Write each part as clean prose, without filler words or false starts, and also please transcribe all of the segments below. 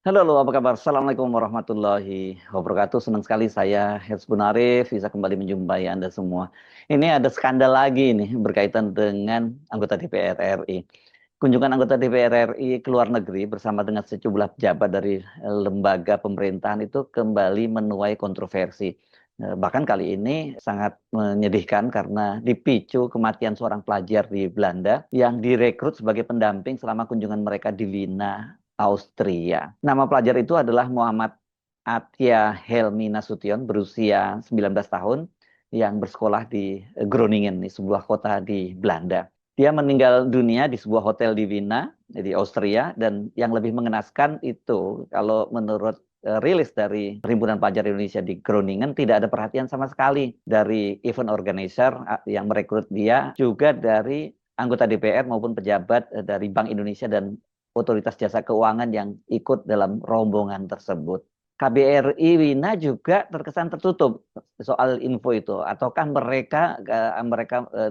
Halo, apa kabar? Assalamualaikum warahmatullahi wabarakatuh. Senang sekali saya, Hezbun Arif, bisa kembali menjumpai Anda semua. Ini ada skandal lagi nih berkaitan dengan anggota DPR RI. Kunjungan anggota DPR RI ke luar negeri bersama dengan sejumlah pejabat dari lembaga pemerintahan itu kembali menuai kontroversi. Bahkan kali ini sangat menyedihkan karena dipicu kematian seorang pelajar di Belanda yang direkrut sebagai pendamping selama kunjungan mereka di Wina, Austria. Nama pelajar itu adalah Muhammad Atya Helmi Nasution, berusia 19 tahun, yang bersekolah di Groningen, di sebuah kota di Belanda. Dia meninggal dunia di sebuah hotel di Wina, di Austria, dan yang lebih mengenaskan itu, kalau menurut rilis dari Perhimpunan Pelajar Indonesia di Groningen, tidak ada perhatian sama sekali dari event organizer yang merekrut dia, juga dari anggota DPR maupun pejabat dari Bank Indonesia dan otoritas jasa keuangan yang ikut dalam rombongan tersebut. KBRI Wina juga terkesan tertutup soal info itu, ataukah mereka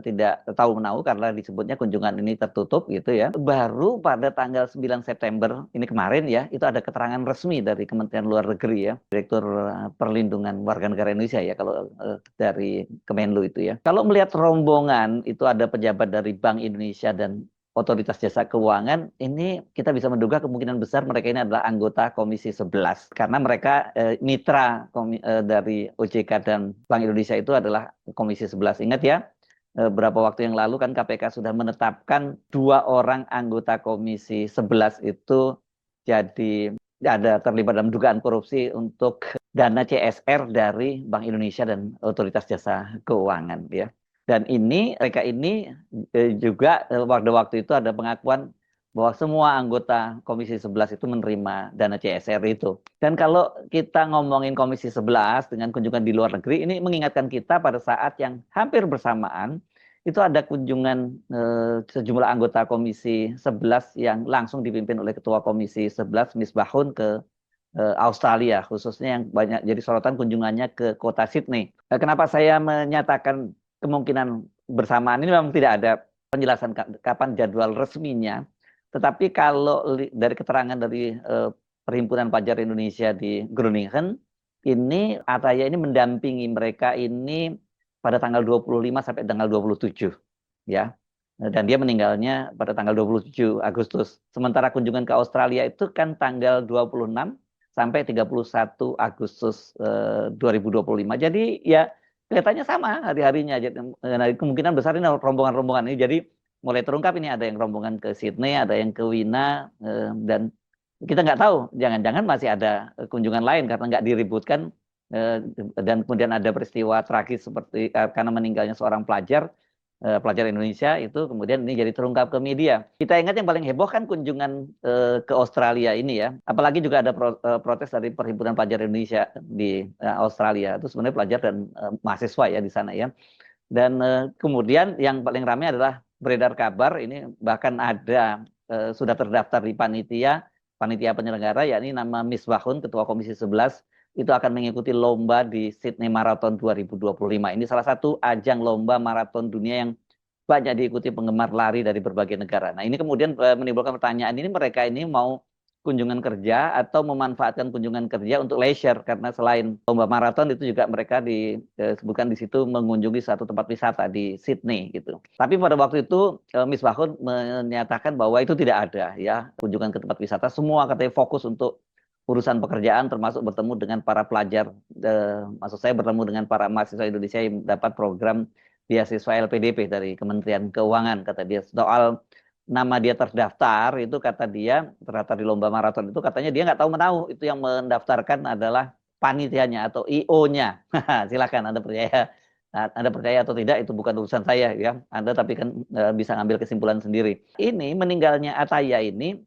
tidak tahu menahu karena disebutnya kunjungan ini tertutup gitu ya. Baru pada tanggal 9 September ini kemarin ya, itu ada keterangan resmi dari Kementerian Luar Negeri ya, Direktur Perlindungan Warga Negara Indonesia ya, kalau dari Kemenlu itu ya. Kalau melihat rombongan itu ada pejabat dari Bank Indonesia dan Otoritas Jasa Keuangan, ini kita bisa menduga kemungkinan besar mereka ini adalah anggota Komisi 11. Karena mereka mitra dari OJK dan Bank Indonesia itu adalah Komisi 11. Ingat ya, beberapa waktu yang lalu kan KPK sudah menetapkan 2 orang anggota Komisi 11 itu jadi ada terlibat dalam dugaan korupsi untuk dana CSR dari Bank Indonesia dan Otoritas Jasa Keuangan ya. Dan mereka ini juga pada waktu itu ada pengakuan bahwa semua anggota Komisi 11 itu menerima dana CSR itu. Dan kalau kita ngomongin Komisi 11 dengan kunjungan di luar negeri, ini mengingatkan kita pada saat yang hampir bersamaan, itu ada kunjungan sejumlah anggota Komisi 11 yang langsung dipimpin oleh Ketua Komisi 11, Misbahun, ke Australia, khususnya yang banyak jadi sorotan kunjungannya ke kota Sydney. Kenapa saya menyatakan kemungkinan bersamaan ini memang tidak ada penjelasan kapan jadwal resminya, tetapi kalau dari keterangan dari Perhimpunan Pelajar Indonesia di Groningen, ini Ataya ini mendampingi mereka ini pada tanggal 25 sampai tanggal 27 ya. Dan dia meninggalnya pada tanggal 27 Agustus. Sementara kunjungan ke Australia itu kan tanggal 26 sampai 31 Agustus 2025. Jadi ya kelihatannya sama hari-harinya. Jadi kemungkinan besar ini rombongan-rombongan ini. Jadi mulai terungkap ini ada yang rombongan ke Sydney, ada yang ke Wina, dan kita nggak tahu. Jangan-jangan masih ada kunjungan lain karena nggak diributkan. Dan kemudian ada peristiwa tragis seperti karena meninggalnya seorang pelajar Indonesia itu kemudian ini jadi terungkap ke media. Kita ingat yang paling heboh kan kunjungan ke Australia ini ya. Apalagi juga ada protes dari Perhimpunan Pelajar Indonesia di Australia. Itu sebenarnya pelajar dan mahasiswa ya di sana ya. Dan kemudian yang paling ramai adalah beredar kabar ini bahkan ada sudah terdaftar di panitia penyelenggara yakni nama Misbahun, Ketua Komisi 11 itu akan mengikuti lomba di Sydney Marathon 2025. Ini salah satu ajang lomba maraton dunia yang banyak diikuti penggemar lari dari berbagai negara. Nah, ini kemudian menimbulkan pertanyaan, ini mereka ini mau kunjungan kerja atau memanfaatkan kunjungan kerja untuk leisure, karena selain lomba maraton itu juga mereka disebutkan di situ mengunjungi satu tempat wisata di Sydney gitu. Tapi pada waktu itu Miss Bahun menyatakan bahwa itu tidak ada ya kunjungan ke tempat wisata, semua katanya fokus untuk urusan pekerjaan termasuk bertemu dengan para pelajar, maksud saya bertemu dengan para mahasiswa Indonesia yang dapat program beasiswa LPDP dari Kementerian Keuangan. Kata dia soal nama dia terdaftar itu, kata dia terdaftar di lomba maraton itu, katanya dia nggak tahu menahu itu yang mendaftarkan adalah panitianya atau IO-nya. Silakan Anda percaya atau tidak itu bukan urusan saya ya. Anda tapi kan bisa ngambil kesimpulan sendiri. Ini meninggalnya Ataya ini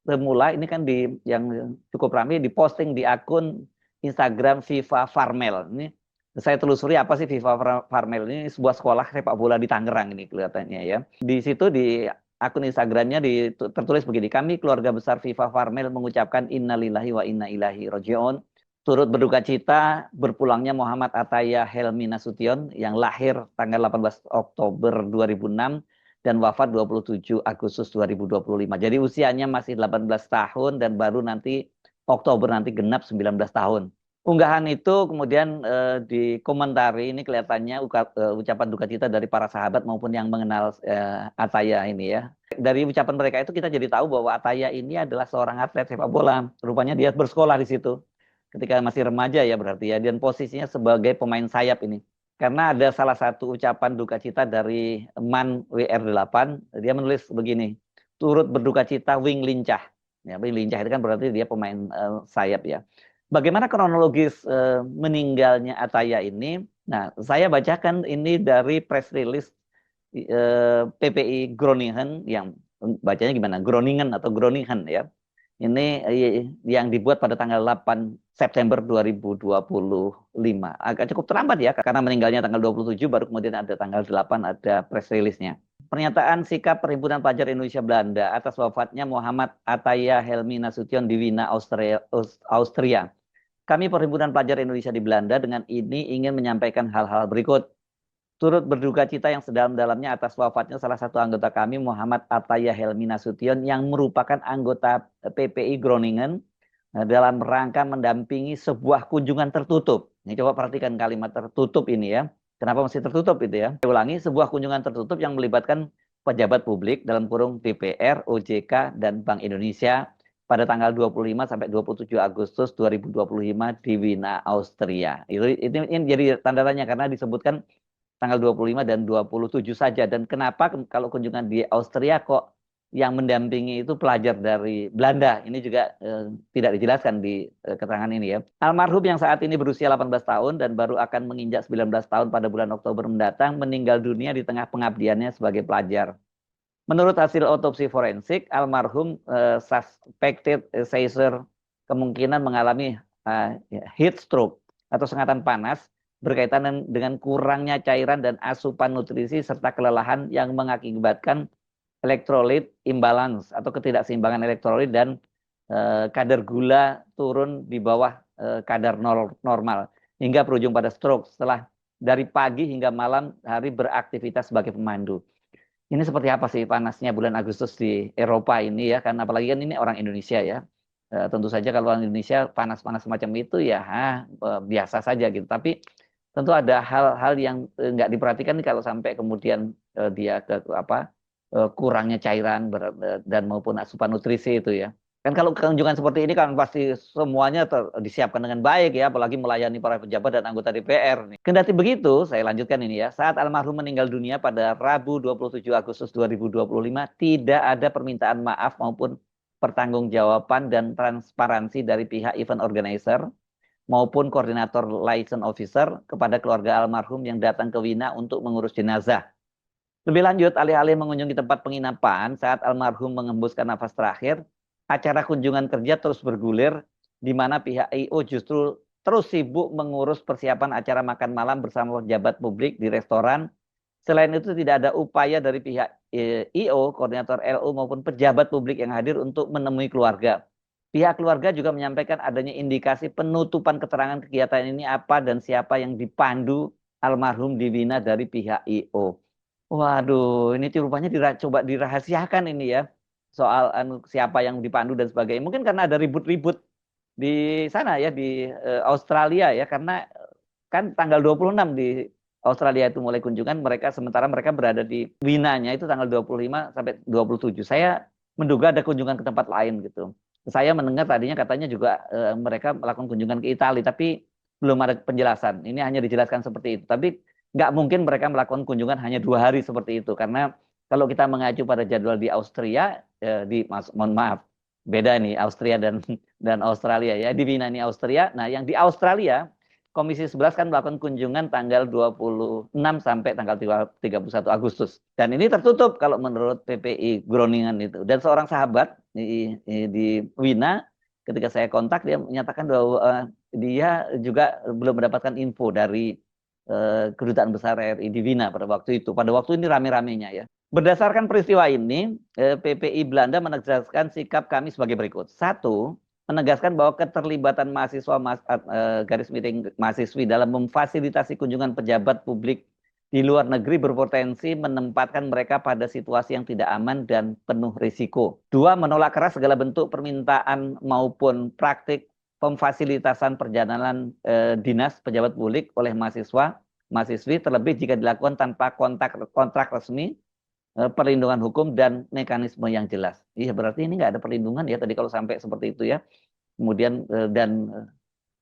semula ini kan yang cukup ramai diposting di akun Instagram FIFA Farmel. Ini saya telusuri apa sih FIFA Farmel ini, sebuah sekolah sepak bola di Tangerang ini kelihatannya ya. Di situ di akun Instagramnya tertulis begini, kami keluarga besar FIFA Farmel mengucapkan innalillahi wa inna ilaihi rajiun. Turut berduka cita berpulangnya Muhammad Ataya Helmi Nasution yang lahir tanggal 18 Oktober 2006 dan wafat 27 Agustus 2025. Jadi usianya masih 18 tahun dan baru nanti Oktober nanti genap 19 tahun. Unggahan itu kemudian dikomentari, ini kelihatannya ucapan duka cita dari para sahabat maupun yang mengenal Ataya ini ya. Dari ucapan mereka itu kita jadi tahu bahwa Ataya ini adalah seorang atlet sepak bola. Rupanya dia bersekolah di situ ketika masih remaja ya berarti ya, dan posisinya sebagai pemain sayap ini. Karena ada salah satu ucapan duka cita dari Man WR8, dia menulis begini, turut berduka cita Wing Lincah. Ya, Wing Lincah itu kan berarti dia pemain sayap ya. Bagaimana kronologis meninggalnya Ataya ini? Nah, saya bacakan ini dari press release PPI Groningen yang bacanya gimana? Groningen atau Groningen ya. Ini yang dibuat pada tanggal 8 September 2025. Agak cukup terlambat ya, karena meninggalnya tanggal 27, baru kemudian ada tanggal 8 ada press release-nya. Pernyataan sikap Perhimpunan Pelajar Indonesia Belanda atas wafatnya Muhammad Ataya Helmi Nasution di Wina, Austria. Kami Perhimpunan Pelajar Indonesia di Belanda dengan ini ingin menyampaikan hal-hal berikut. Turut berduka cita yang sedalam-dalamnya atas wafatnya salah satu anggota kami, Muhammad Ataya Helmi Nasution, yang merupakan anggota PPI Groningen dalam rangka mendampingi sebuah kunjungan tertutup. Ini coba perhatikan kalimat tertutup ini ya. Kenapa masih tertutup itu ya? Saya ulangi, sebuah kunjungan tertutup yang melibatkan pejabat publik dalam kurung DPR, OJK, dan Bank Indonesia pada tanggal 25 sampai 27 Agustus 2025 di Wina, Austria. Ini jadi tanda tanya karena disebutkan tanggal 25 dan 27 saja. Dan kenapa kalau kunjungan di Austria kok yang mendampingi itu pelajar dari Belanda? Ini juga tidak dijelaskan di keterangan ini ya. Almarhum yang saat ini berusia 18 tahun dan baru akan menginjak 19 tahun pada bulan Oktober mendatang meninggal dunia di tengah pengabdiannya sebagai pelajar. Menurut hasil otopsi forensik, almarhum suspected seizure kemungkinan mengalami heat stroke atau sengatan panas berkaitan dengan kurangnya cairan dan asupan nutrisi serta kelelahan yang mengakibatkan elektrolit imbalance atau ketidakseimbangan elektrolit dan kadar gula turun di bawah kadar normal hingga berujung pada stroke setelah dari pagi hingga malam hari beraktivitas sebagai pemandu. Ini seperti apa sih panasnya bulan Agustus di Eropa ini ya, karena apalagi kan ini orang Indonesia ya. Tentu saja kalau orang Indonesia panas-panas semacam itu ya biasa saja gitu. Tapi tentu ada hal-hal yang nggak diperhatikan nih kalau sampai kemudian dia kurangnya cairan dan maupun asupan nutrisi itu ya. Kan kalau kunjungan seperti ini kan pasti semuanya disiapkan dengan baik ya, apalagi melayani para pejabat dan anggota DPR nih. Kendati begitu, saya lanjutkan ini ya. Saat almarhum meninggal dunia pada Rabu 27 Agustus 2025, tidak ada permintaan maaf maupun pertanggungjawaban dan transparansi dari pihak event organizer maupun koordinator liaison officer kepada keluarga almarhum yang datang ke Wina untuk mengurus jenazah. Lebih lanjut, alih-alih mengunjungi tempat penginapan saat almarhum mengembuskan nafas terakhir, acara kunjungan kerja terus bergulir, di mana pihak I.O. justru terus sibuk mengurus persiapan acara makan malam bersama pejabat publik di restoran. Selain itu tidak ada upaya dari pihak I.O., koordinator LU maupun pejabat publik yang hadir untuk menemui keluarga. Pihak keluarga juga menyampaikan adanya indikasi penutupan keterangan kegiatan ini apa dan siapa yang dipandu almarhum di Wina dari pihak I.O. Waduh, ini rupanya coba dirahasiakan ini ya. Soal siapa yang dipandu dan sebagainya. Mungkin karena ada ribut-ribut di sana ya, di Australia ya. Karena kan tanggal 26 di Australia itu mulai kunjungan mereka, sementara mereka berada di Winanya itu tanggal 25 sampai 27. Saya menduga ada kunjungan ke tempat lain gitu. Saya mendengar tadinya katanya juga mereka melakukan kunjungan ke Italia, tapi belum ada penjelasan. Ini hanya dijelaskan seperti itu. Tapi nggak mungkin mereka melakukan kunjungan hanya 2 hari seperti itu, karena kalau kita mengacu pada jadwal di Austria, mohon maaf, beda nih Austria dan Australia ya, di Wina ini Austria. Nah yang di Australia, Komisi 11 kan melakukan kunjungan tanggal 26 sampai tanggal 31 Agustus. Dan ini tertutup kalau menurut PPI Groningen itu. Dan seorang sahabat di Wina, ketika saya kontak, dia menyatakan bahwa dia juga belum mendapatkan info dari Kedutaan Besar RI di Wina pada waktu itu. Pada waktu ini rame-ramenya ya. Berdasarkan peristiwa ini, PPI Belanda menegaskan sikap kami sebagai berikut. 1, menegaskan bahwa keterlibatan mahasiswa garis miring mahasiswi dalam memfasilitasi kunjungan pejabat publik di luar negeri berpotensi menempatkan mereka pada situasi yang tidak aman dan penuh risiko. Dua, menolak keras segala bentuk permintaan maupun praktik pemfasilitasan perjalanan dinas pejabat publik oleh mahasiswa, mahasiswi, terlebih jika dilakukan tanpa kontrak resmi, perlindungan hukum dan mekanisme yang jelas. Iya, berarti ini nggak ada perlindungan ya tadi kalau sampai seperti itu ya. Kemudian dan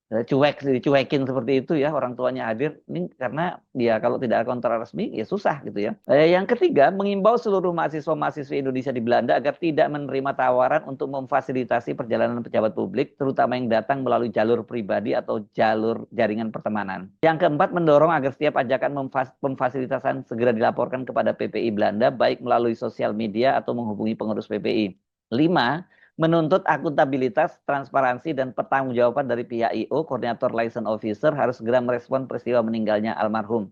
dicuekin seperti itu ya, orang tuanya hadir ini karena dia kalau tidak ada kontrak resmi ya susah gitu ya. Yang ketiga, mengimbau seluruh mahasiswa-mahasiswi Indonesia di Belanda agar tidak menerima tawaran untuk memfasilitasi perjalanan pejabat publik, terutama yang datang melalui jalur pribadi atau jalur jaringan pertemanan. Yang keempat, mendorong agar setiap ajakan pemfasilitasan segera dilaporkan kepada PPI Belanda, baik melalui sosial media atau menghubungi pengurus PPI. 5, menuntut akuntabilitas, transparansi, dan pertanggungjawaban dari pihak I.O. Koordinator Liaison Officer harus segera merespon peristiwa meninggalnya almarhum.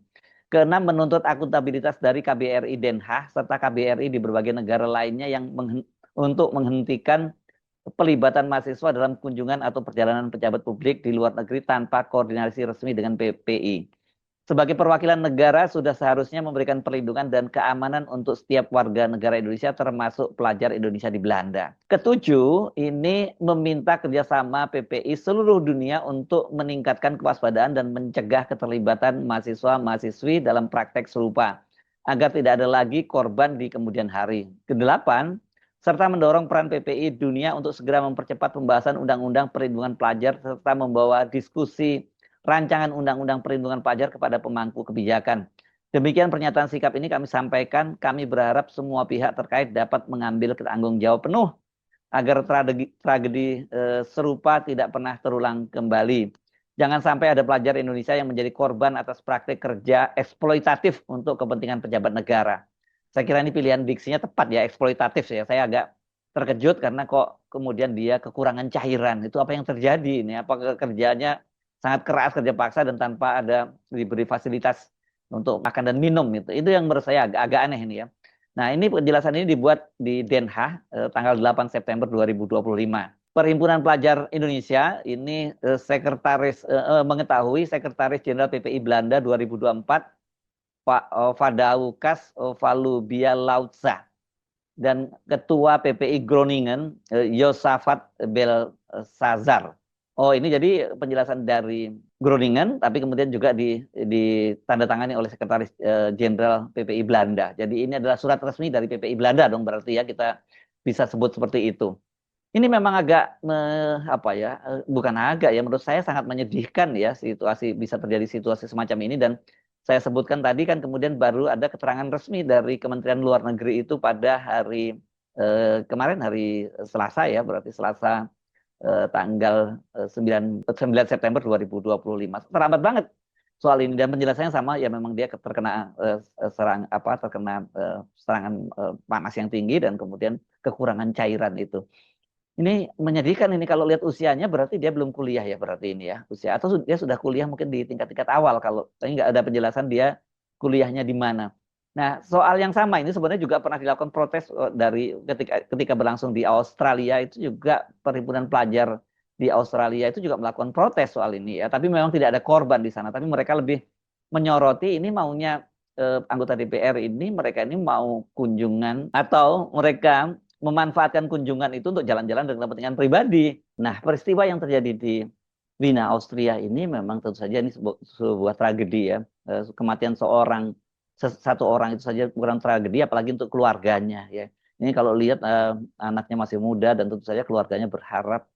Keenam, menuntut akuntabilitas dari KBRI Den Haag serta KBRI di berbagai negara lainnya yang untuk menghentikan pelibatan mahasiswa dalam kunjungan atau perjalanan pejabat publik di luar negeri tanpa koordinasi resmi dengan PPI. Sebagai perwakilan negara sudah seharusnya memberikan perlindungan dan keamanan untuk setiap warga negara Indonesia termasuk pelajar Indonesia di Belanda. Ketujuh, ini meminta kerjasama PPI seluruh dunia untuk meningkatkan kewaspadaan dan mencegah keterlibatan mahasiswa-mahasiswi dalam praktek serupa agar tidak ada lagi korban di kemudian hari. Kedelapan, serta mendorong peran PPI dunia untuk segera mempercepat pembahasan undang-undang perlindungan pelajar serta membawa diskusi rancangan undang-undang perlindungan pelajar kepada pemangku kebijakan. Demikian pernyataan sikap ini kami sampaikan. Kami berharap semua pihak terkait dapat mengambil tanggung jawab penuh agar tragedi serupa tidak pernah terulang kembali. Jangan sampai ada pelajar Indonesia yang menjadi korban atas praktik kerja eksploitatif untuk kepentingan pejabat negara. Saya kira ini pilihan diksinya tepat ya, eksploitatif ya. Saya agak terkejut karena kok kemudian dia kekurangan cairan. Itu apa yang terjadi ini? Apa kerjanya sangat keras, kerja paksa dan tanpa ada diberi fasilitas untuk makan dan minum itu. Itu yang menurut saya agak aneh ini ya. Nah, ini penjelasan ini dibuat di Den Haag tanggal 8 September 2025. Perhimpunan Pelajar Indonesia ini mengetahui Sekretaris Jenderal PPI Belanda 2024 Pak Vadaukas Valubia Lautza dan Ketua PPI Groningen Josafat Belsazar. Oh, ini jadi penjelasan dari Groningen, tapi kemudian juga ditandatangani oleh Sekretaris Jenderal PPI Belanda. Jadi ini adalah surat resmi dari PPI Belanda dong, berarti ya kita bisa sebut seperti itu. Ini memang agak bukan agak ya, menurut saya sangat menyedihkan ya bisa terjadi situasi semacam ini. Dan saya sebutkan tadi kan kemudian baru ada keterangan resmi dari Kementerian Luar Negeri itu pada hari kemarin hari Selasa ya, berarti Selasa tanggal 9 September 2025. Terlambat banget soal ini dan penjelasannya sama ya, memang dia terkena serangan panas yang tinggi dan kemudian kekurangan cairan itu. Ini menyedihkan ini kalau lihat usianya, berarti dia belum kuliah ya, berarti ini ya usia, atau dia sudah kuliah mungkin di tingkat-tingkat awal, kalau tapi nggak ada penjelasan dia kuliahnya di mana. Nah, soal yang sama ini sebenarnya juga pernah dilakukan protes dari ketika berlangsung di Australia, itu juga perhimpunan pelajar di Australia itu juga melakukan protes soal ini ya, tapi memang tidak ada korban di sana, tapi mereka lebih menyoroti ini maunya anggota DPR ini, mereka ini mau kunjungan atau mereka memanfaatkan kunjungan itu untuk jalan-jalan dengan kepentingan pribadi. Nah, peristiwa yang terjadi di Wina, Austria ini memang tentu saja ini sebuah tragedi ya. Kematian satu orang itu saja bukan tragedi, apalagi untuk keluarganya ya. Ini kalau lihat anaknya masih muda dan tentu saja keluarganya berharap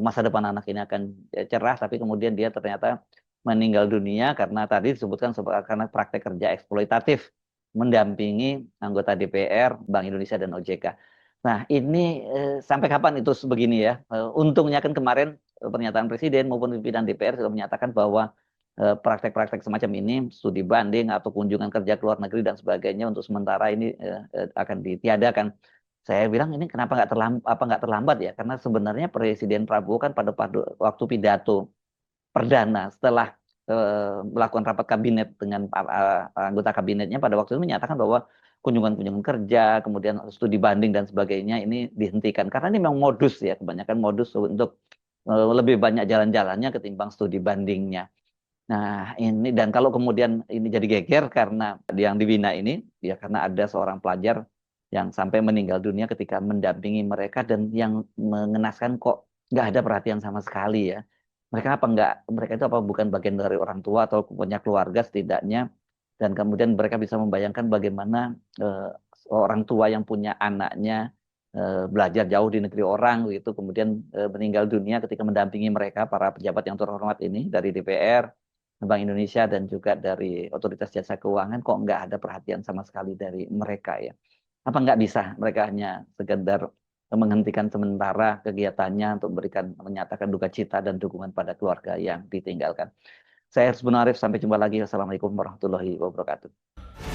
masa depan anak ini akan cerah, tapi kemudian dia ternyata meninggal dunia karena tadi disebutkan karena praktek kerja eksploitatif mendampingi anggota DPR, Bank Indonesia dan OJK. Nah, ini sampai kapan itu begini ya? Untungnya kan kemarin pernyataan Presiden maupun pimpinan DPR sudah menyatakan bahwa praktek-praktek semacam ini, studi banding atau kunjungan kerja ke luar negeri dan sebagainya untuk sementara ini akan ditiadakan. Saya bilang ini kenapa nggak terlambat ya? Karena sebenarnya Presiden Prabowo kan pada waktu pidato perdana setelah melakukan rapat kabinet dengan anggota kabinetnya pada waktu itu menyatakan bahwa kunjungan-kunjungan kerja, kemudian studi banding dan sebagainya ini dihentikan. Karena ini memang modus ya, kebanyakan modus untuk lebih banyak jalan-jalannya ketimbang studi bandingnya. Nah, ini dan kalau kemudian ini jadi geger karena yang dibina ini, ya karena ada seorang pelajar yang sampai meninggal dunia ketika mendampingi mereka dan yang mengenaskan kok nggak ada perhatian sama sekali ya. Mereka apa nggak, mereka itu apa bukan bagian dari orang tua atau punya keluarga setidaknya, dan kemudian mereka bisa membayangkan bagaimana orang tua yang punya anaknya belajar jauh di negeri orang gitu, kemudian meninggal dunia ketika mendampingi mereka para pejabat yang terhormat ini dari DPR, Bank Indonesia dan juga dari Otoritas Jasa Keuangan, kok nggak ada perhatian sama sekali dari mereka ya? Apa nggak bisa mereka hanya sekedar menghentikan sementara kegiatannya untuk memberikan menyatakan duka cita dan dukungan pada keluarga yang ditinggalkan? Saya Hersbun Arif, sampai jumpa lagi. Wassalamualaikum warahmatullahi wabarakatuh.